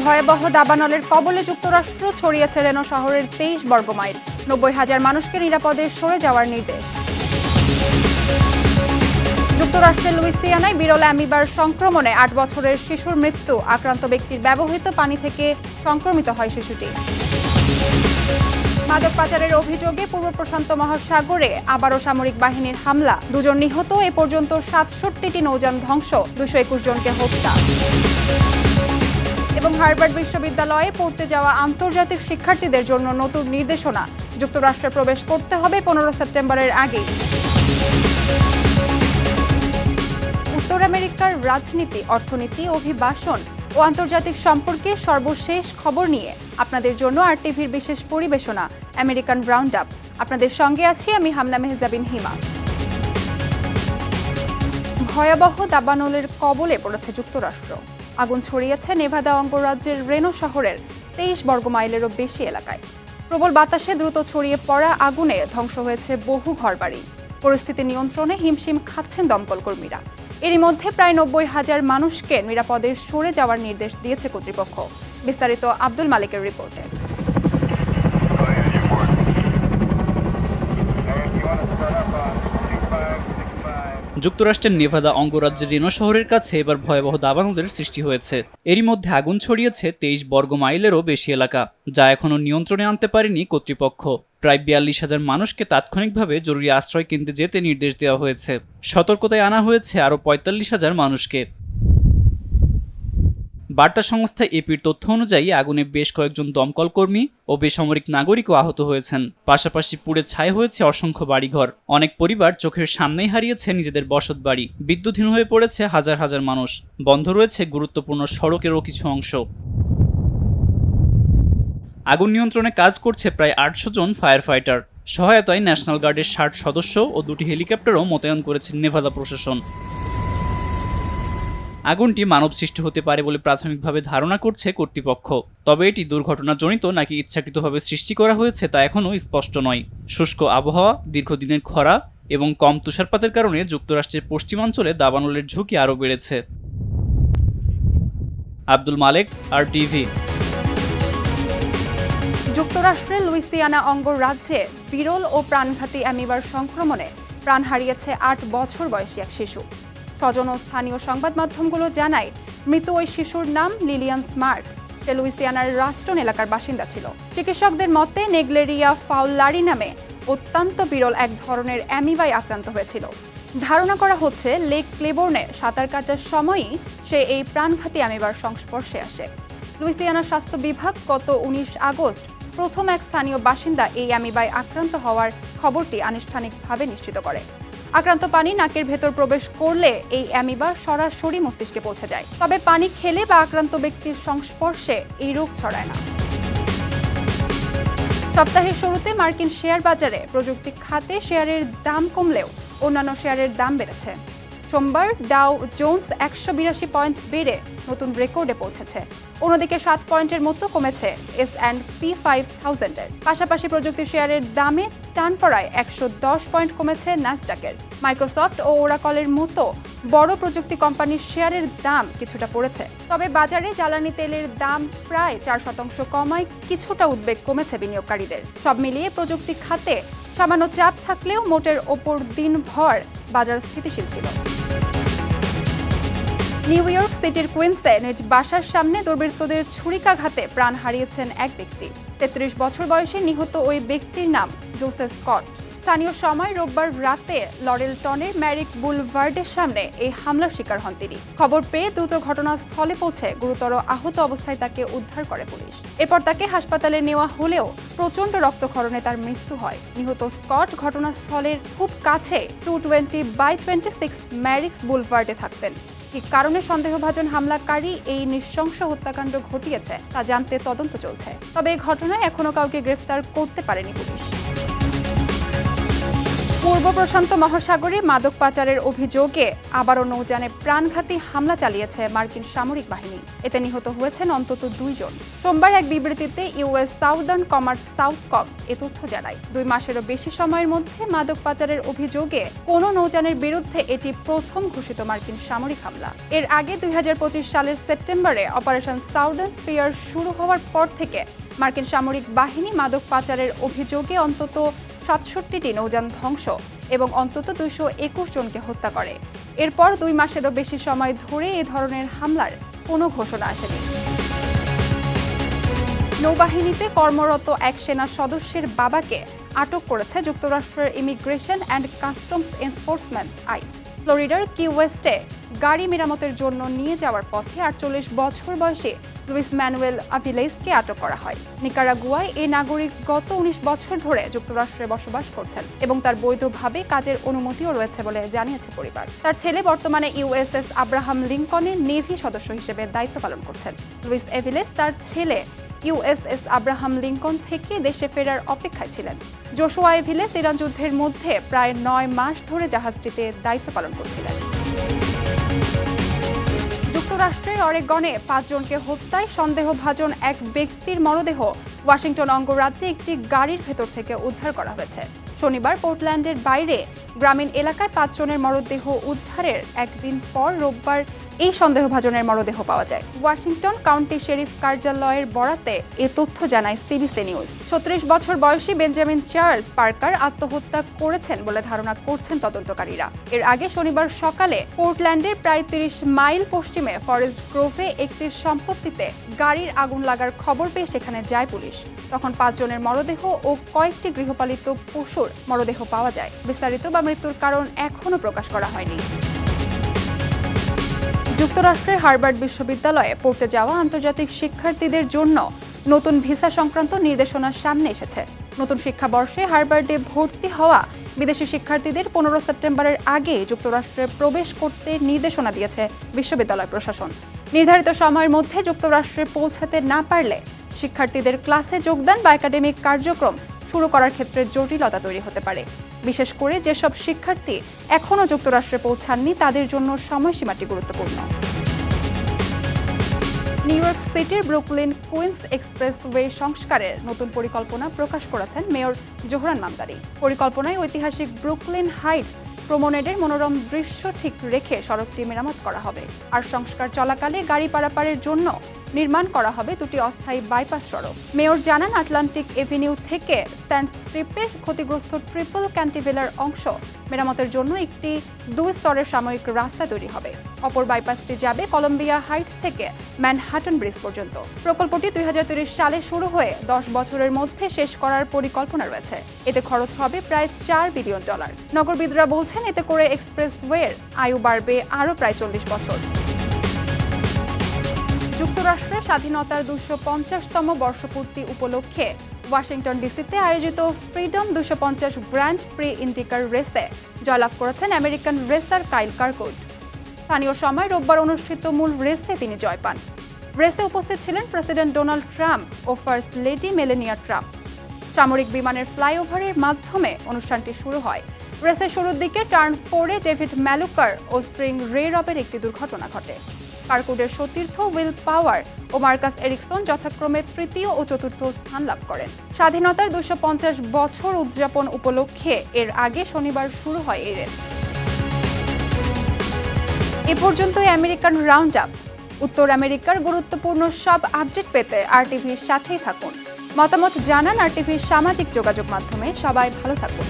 ভয়াবহ দাবানলের কবলে যুক্তরাষ্ট্র, ছড়িয়েছে রেনো শহরের 23 বর্গমাইল। 90,000 মানুষকে নিরাপদে সরে যাওয়ার নির্দেশ। যুক্তরাষ্ট্রের লুইসিয়ানায় বিরল অ্যামিবার সংক্রমণে 8 বছরের শিশুর মৃত্যু। আক্রান্ত ব্যক্তির ব্যবহৃত পানি থেকে সংক্রমিত হয় শিশুটি। মাদক পাচারের অভিযোগে পূর্ব প্রশান্ত মহাসাগরে আবারও সামরিক বাহিনীর হামলা। 2 জন নিহত, এ পর্যন্ত 67টি নৌযান ধ্বংস, 221 জনকে হত্যা। এবং হার্ভার্ড বিশ্ববিদ্যালয়ে পড়তে যাওয়া আন্তর্জাতিক শিক্ষার্থীদের জন্য নতুন নির্দেশনা। যুক্তরাষ্ট্রে প্রবেশ করতে হবে 15 সেপ্টেম্বরের আগে। উত্তর আমেরিকার রাজনীতি, অর্থনীতি, অভিবাসন ও আন্তর্জাতিক সম্পর্কে সর্বশেষ খবর নিয়ে আপনাদের জন্য আরটিভির বিশেষ পরিবেশনা আমেরিকান রাউন্ড আপ। আপনাদের সঙ্গে আছি আমি হামনা মেহজাবিন হিমা। ভয়াবহ দাবানলের কবলে পড়েছে যুক্তরাষ্ট্র। আগুন ছড়িয়েছে নেভাদা অঙ্গরাজ্যের রেনো শহরের 23 বর্গমাইলেরও বেশি এলাকায়। প্রবল বাতাসে দ্রুত ছড়িয়ে পড়া আগুনে ধ্বংস হয়েছে বহু ঘরবাড়ি। পরিস্থিতি নিয়ন্ত্রণে হিমশিম খাচ্ছেন দমকল কর্মীরা। এরই মধ্যে প্রায় 90,000 মানুষকে নিরাপদে সরে যাওয়ার নির্দেশ দিয়েছে কর্তৃপক্ষ। বিস্তারিত আব্দুল মালিকের রিপোর্টে। যুক্তরাষ্ট্রের নেভাদা অঙ্গরাজ্যের রেনো শহরের কাছে এবার ভয়াবহ দাবানলের সৃষ্টি হয়েছে। এরই মধ্যে আগুন ছড়িয়েছে 23 বর্গ মাইলেরও বেশি এলাকা, যা এখনও নিয়ন্ত্রণে আনতে পারেনি কর্তৃপক্ষ। প্রায় 42,000 মানুষকে তাৎক্ষণিকভাবে জরুরি আশ্রয় কেন্দ্রে যেতে নির্দেশ দেওয়া হয়েছে। সতর্কতায় আনা হয়েছে আরও 45,000 মানুষকে। বার্তা সংস্থা এপির তথ্য অনুযায়ী আগুনে বেশ কয়েকজন দমকল কর্মী ও বেসামরিক নাগরিকও আহত হয়েছেন। পাশাপাশি পুড়ে ছাই হয়েছে অসংখ্য বাড়িঘর। অনেক পরিবার চোখের সামনেই হারিয়েছে নিজেদের বসত বাড়ি। বিদ্যুৎহীন হয়ে পড়েছে হাজার হাজার মানুষ। বন্ধ রয়েছে গুরুত্বপূর্ণ সড়কেরও কিছু অংশ। আগুন নিয়ন্ত্রণে কাজ করছে প্রায় 800 জন ফায়ার ফাইটার। সহায়তায় ন্যাশনাল গার্ডের 60 সদস্য ও 2টি হেলিকপ্টারও মোতায়েন করেছে নেভাদা প্রশাসন। আগুনটি মানবসৃষ্ট হতে পারে বলে প্রাথমিকভাবে ধারণা করছে কর্তৃপক্ষ। তবে এটি দুর্ঘটনাজনিত নাকি ইচ্ছাকৃতভাবে সৃষ্টি করা হয়েছে তা এখনও স্পষ্ট নয়। শুষ্ক আবহাওয়া, দীর্ঘদিনের খরা এবং কম তুষারপাতের কারণে যুক্তরাষ্ট্রের পশ্চিমাঞ্চলে দাবানলের ঝুঁকি আরও বেড়েছে। আব্দুল মালেক, আরটিভি। যুক্তরাষ্ট্রের লুইসিয়ানা অঙ্গরাজ্যে বিরল ও প্রাণঘাতী অ্যামিবার সংক্রমণে প্রাণ হারিয়েছে 8 বছর বয়সী এক শিশু। স্বজন ও স্থানীয় সংবাদ মাধ্যমগুলো জানায়, মৃত ওই শিশুর নাম লিলিয়ান স্মার্ট। সে লুইসিয়ানার রাস্টন এলাকার বাসিন্দা ছিল। চিকিৎসকদের মতে নেগলেরিয়া ফাউলারি নামে অত্যন্ত বিরল এক ধরনের অ্যামিবায় আক্রান্ত হয়েছিল। ধারণা করা হচ্ছে লেক ক্লেবোর্নে সাঁতার কাটার সময়ই সে এই প্রাণঘাতী অ্যামিবার সংস্পর্শে আসে। লুইসিয়ানা স্বাস্থ্য বিভাগ গত 19 আগস্ট প্রথম এক স্থানীয় বাসিন্দা এই অ্যামিবায় আক্রান্ত হওয়ার খবরটি আনুষ্ঠানিকভাবে নিশ্চিত করে। আক্রান্ত পানি নাকের ভেতর প্রবেশ করলে এই অ্যামিবা সরাসরি মস্তিষ্কে পৌঁছে যায়। তবে পানি খেলে বা আক্রান্ত ব্যক্তির সংস্পর্শে এই রোগ ছড়ায় না। সপ্তাহের শুরুতে মার্কিন শেয়ার বাজারে প্রযুক্তি খাতে শেয়ারের দাম কমলেও অন্যান্য শেয়ারের দাম বেড়েছে। সোমবার ডাও জোন্স 182 পয়েন্ট বেড়ে নতুন রেকর্ডে পৌঁছেছে। অন্যদিকে 7 পয়েন্টের মতো কমেছে S&P 5000-এর। পাশাপাশি প্রযুক্তি শেয়ারের দামে টান পড়ায় 110 পয়েন্ট কমেছে ন্যাসডাকের। মাইক্রোসফট ও ওরাকলের মতো বড় প্রযুক্তি কোম্পানির শেয়ারের দাম কিছুটা পড়েছে। তবে বাজারে জ্বালানি তেলের দাম প্রায় 4% কমায় কিছুটা উদ্বেগ কমেছে বিনিয়োগকারীদের। সব মিলিয়ে প্রযুক্তি খাতে সামান্য চাপ থাকলেও মোটের ওপর দিনভর বাজার স্থিতিশীল ছিল। নিউ ইয়র্ক সিটির কুইন্সে নিজ বাসার সামনে দুর্বৃত্তদের ছুরিকাঘাতে প্রাণ হারিয়েছেন এক ব্যক্তি। 33 বছর বয়সে নিহত ওই ব্যক্তির নাম জোসেফ স্কট। স্থানীয় সময় রোববার রাতে লরেলটনের ম্যারিক বুলভার্ডের সামনে এই হামলার শিকার হন তিনি। খবর পেয়ে দ্রুত ঘটনাস্থলে পৌঁছে গুরুতর আহত অবস্থায় তাকে উদ্ধার করে পুলিশ। এরপর তাকে হাসপাতালে নেওয়া হলেও প্রচণ্ড রক্তক্ষরণে তার মৃত্যু হয়। নিহত স্কট ঘটনাস্থলের খুব কাছে 220/26 ম্যারিক্স বুলভার্ডে থাকতেন। কি কারণে সন্দেহভাজন হামলাকারী এই নৃশংস হত্যাকাণ্ড ঘটিয়েছে তা জানতে তদন্ত চলছে। তবে এই ঘটনায় এখনো কাউকে গ্রেফতার করতে পারেনি পুলিশ। পূর্ব প্রশান্ত মহাসাগরে মাদক পাচারের অভিযোগে আবারও নৌযানে প্রাণঘাতী হামলা চালিয়েছে মার্কিন সামরিক বাহিনী। এতে নিহত হয়েছেন অন্তত 2 জন। সোমবার এক বিবৃতিতে ইউএস সাউদার্ন কমার্স সাউথকম এ তথ্য জানায়। 2 মাসেরও বেশি সময়ের মধ্যে মাদক পাচারের অভিযোগে কোনো নৌযানের বিরুদ্ধে এটি প্রথম ঘোষিত মার্কিন সামরিক হামলা। এর আগে 2025 সালের সেপ্টেম্বরে অপারেশন সাউদার্ন স্পিয়ার শুরু হওয়ার পর থেকে মার্কিন সামরিক বাহিনী মাদক পাচারের অভিযোগে অন্তত 67টি নৌযান ধ্বংস এবং অন্তত 221 জনকে হত্যা করে। এরপর 2 মাসেরও বেশি সময় ধরে এ ধরনের হামলার কোনো ঘোষণা আসেনি। নৌবাহিনীতে কর্মরত এক সেনা সদস্যের বাবাকে আটক করেছে যুক্তরাষ্ট্রের immigration and customs enforcement ICE. ফ্লোরিডার কি ওয়েস্টে গাড়ি মেরামতের জন্য নিয়ে যাওয়ার পথে 48 বছর বয়সী লুইস ম্যানুয়েল আভিলেসকে আটক করা হয়। নিকারাগুয়ায় এই নাগরিক গত 19 বছর ধরে যুক্তরাষ্ট্রে বসবাস করছেন এবং তার বৈধভাবে কাজের অনুমতিও রয়েছে বলে জানিয়েছে পরিবার। তার ছেলে বর্তমানে ইউএসএস আব্রাহাম লিঙ্কনের নেভি সদস্য হিসেবে দায়িত্ব পালন করছেন। লুইস এভিলেস তার ছেলে ইউএসএস আব্রাহাম লিঙ্কন থেকে দেশে ফেরার অপেক্ষায় ছিলেন। জোশুয়া এভিলেস ইরান যুদ্ধের মধ্যে প্রায় 9 মাস ধরে জাহাজটিতে দায়িত্ব পালন করছিলেন। যুক্তরাষ্ট্রের অরেগনে 5 জনকে হত্যায় সন্দেহভাজন এক ব্যক্তির মরদেহ ওয়াশিংটন অঙ্গরাজ্যে একটি গাড়ির ভেতর থেকে উদ্ধার করা হয়েছে। শনিবার পোর্টল্যান্ডের বাইরে গ্রামীণ এলাকায় 5 জনের মরদেহ উদ্ধারের একদিন পর রোববার এই সন্দেহভাজনের মরদেহ পাওয়া যায়। ওয়াশিংটন কাউন্টি শেরিফ কার্যালয়ের বরাতে এ তথ্য জানায় সিবিসি নিউজ। 36 বছর বয়সী বেঞ্জামিন চার্লস পার্কার আত্মহত্যা করেছেন বলে ধারণা করছেন তদন্তকারীরা। এর আগে শনিবার সকালে পোর্টল্যান্ডের প্রায় 30 মাইল পশ্চিমে ফরেস্ট গ্রোভে একটি সম্পত্তিতে গাড়ির আগুন লাগার খবর পেয়ে সেখানে যায় পুলিশ। তখন 5 জনের মরদেহ ও কয়েকটি গৃহপালিত পশুর মরদেহ পাওয়া যায়। বিস্তারিত বা মৃত্যুর কারণ এখনও প্রকাশ করা হয়নি। যুক্তরাষ্ট্রের হার্ভার্ড বিশ্ববিদ্যালয়ে পড়তে যাওয়া আন্তর্জাতিক শিক্ষার্থীদের জন্য নতুন ভিসা সংক্রান্ত নির্দেশনা সামনে এসেছে। নতুন শিক্ষাবর্ষে হার্ভার্ডে ভর্তি হওয়া বিদেশি শিক্ষার্থীদের 15 সেপ্টেম্বরের আগে যুক্তরাষ্ট্রে প্রবেশ করতে নির্দেশনা দিয়েছে বিশ্ববিদ্যালয় প্রশাসন। নির্ধারিত সময়ের মধ্যে যুক্তরাষ্ট্রে পৌঁছাতে না পারলে শিক্ষার্থীদের ক্লাসে যোগদান বা একাডেমিক কার্যক্রম শুরু করার ক্ষেত্রে জটিলতা তৈরি হতে পারে। বিশেষ করে যেসব শিক্ষার্থী এখনও যুক্তরাষ্ট্রে পৌঁছাননি তাদের জন্য সময়সীমাটি গুরুত্বপূর্ণ। নিউ ইয়র্ক সিটির ব্রুকলিন কুইন্স এক্সপ্রেসওয়ে সংস্কারের নতুন পরিকল্পনা প্রকাশ করেছেন মেয়র জোহরান মামদানি। পরিকল্পনায় ঐতিহাসিক ব্রুকলিন হাইটস প্রমোনেডের মনোরম দৃশ্য ঠিক রেখে সড়কটি মেরামত করা হবে। আর সংস্কার চলাকালে গাড়ি পারাপারের জন্য নির্মাণ করা হবে 2টি অস্থায়ী বাইপাস সড়ক। মেয়র জানান আটলান্টিক এভিনিউ থেকে স্ট্যান্ড স্ট্রিপের ক্ষতিগ্রস্ত ট্রিপল ক্যান্টিভেলার অংশ মেরামতের জন্য একটি 2 স্তরের সাময়িক রাস্তা তৈরি হবে। অপর বাইপাসটি যাবে কলম্বিয়া হাইটস থেকে ম্যানহাটন ব্রিজ পর্যন্ত। প্রকল্পটি 2030 সালে শুরু হয়ে 10 বছরের মধ্যে শেষ করার পরিকল্পনা রয়েছে। এতে খরচ হবে প্রায় $4 বিলিয়ন। নগরবিদরা বলছেন এতে করে এক্সপ্রেসওয়ের আয়ু বাড়বে আরও প্রায় 40 বছর। যুক্তরাষ্ট্রের স্বাধীনতার 250তম বর্ষপূর্তি উপলক্ষে ওয়াশিংটন ডিসিতে আয়োজিত ফ্রিডম 250 গ্র্যান্ড প্রি ইন্ডিকার রেসে জয়লাভ করেছেন আমেরিকান রেসার কাইল কার্কুড। স্থানীয় সময় রোববার অনুষ্ঠিত মূল রেসে তিনি জয় পান। রেসে উপস্থিত ছিলেন প্রেসিডেন্ট ডোনাল্ড ট্রাম্প ও ফার্স্ট লেডি মেলেনিয়া ট্রাম্প। সামরিক বিমানের ফ্লাইওভারের মাধ্যমে অনুষ্ঠানটি শুরু হয়। রেসের শুরুর দিকে টার্ন 4-এ ডেভিড ম্যালুকার ও স্প্রিং রে রবের একটি দুর্ঘটনা ঘটে। কার্কুডের সতীর্থ উইল পাওয়ার ও মার্কাস এরিকসন যথাক্রমে 3য় ও 4র্থ স্থান লাভ করেন। স্বাধীনতার 250 বছর উদযাপন উপলক্ষে এর আগে শনিবার শুরু হয় এই রেস। এ পর্যন্তই আমেরিকান রাউন্ড আপ। উত্তর আমেরিকার গুরুত্বপূর্ণ সব আপডেট পেতে RTVর সাথেই থাকুন। মতামত জানান RTVর সামাজিক যোগাযোগ মাধ্যমে। সবাই ভালো থাকুন।